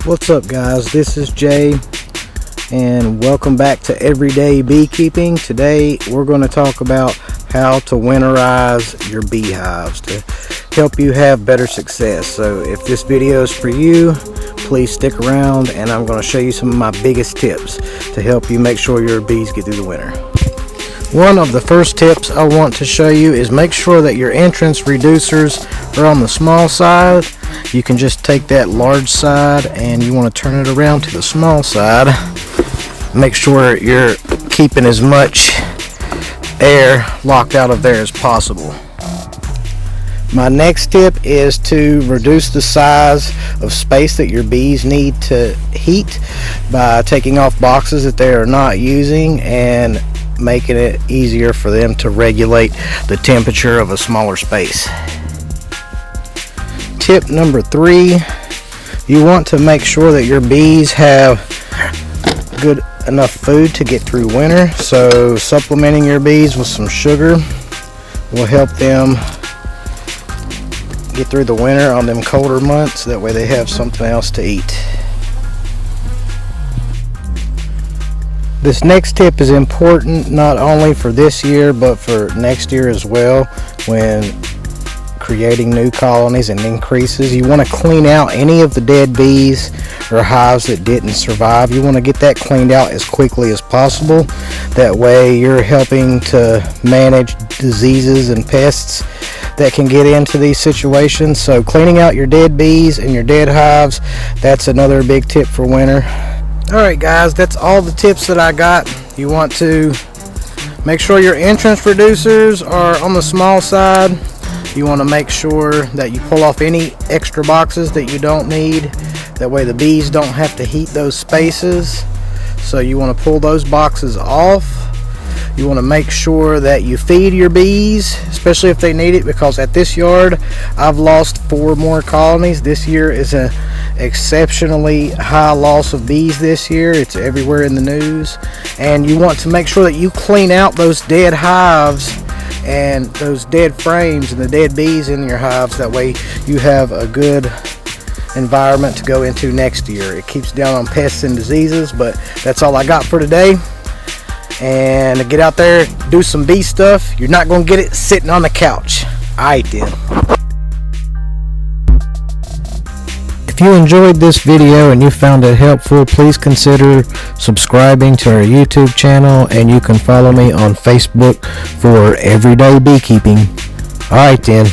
What's up, guys? This is Jay and welcome back to Everyday Beekeeping. Today we're going to talk about how to winterize your beehives to help you have better success. So if this video is for you, please stick around and I'm going to show you some of my biggest tips to help you make sure your bees get through the winter. One of the first tips I want to show you is make sure that your entrance reducers are on the small side. You can just take that large side and you want to turn it around to the small side. Make sure you're keeping as much air locked out of there as possible. My next tip is to reduce the size of space that your bees need to heat by taking off boxes that they are not using and making it easier for them to regulate the temperature of a smaller space. Tip number 3, you want to make sure that your bees have good enough food to get through winter. So supplementing your bees with some sugar will help them get through the winter on them colder months. That way they have something else to eat. This next tip is important not only for this year but for next year as well. When creating new colonies and increases, you want to clean out any of the dead bees or hives that didn't survive. You want to get that cleaned out as quickly as possible. That way you're helping to manage diseases and pests that can get into these situations. So cleaning out your dead bees and your dead hives, that's another big tip for winter. Alright guys, that's all the tips that I got. You want to make sure your entrance reducers are on the small side. You want to make sure that you pull off any extra boxes that you don't need. That way the bees don't have to heat those spaces. So you want to pull those boxes off. You want to make sure that you feed your bees, especially if they need it, because at this yard I've lost 4 more colonies. This year is an exceptionally high loss of bees this year. It's everywhere in the news. And you want to make sure that you clean out those dead hives and those dead frames and the dead bees in your hives. That way you have a good environment to go into next year. It keeps down on pests and diseases. But that's all I got for today. And to get out there, do some bee stuff. You're not going to get it sitting on the couch. Alright then. If you enjoyed this video and you found it helpful, please consider subscribing to our YouTube channel, and you can follow me on Facebook for Everyday Beekeeping. Alright then.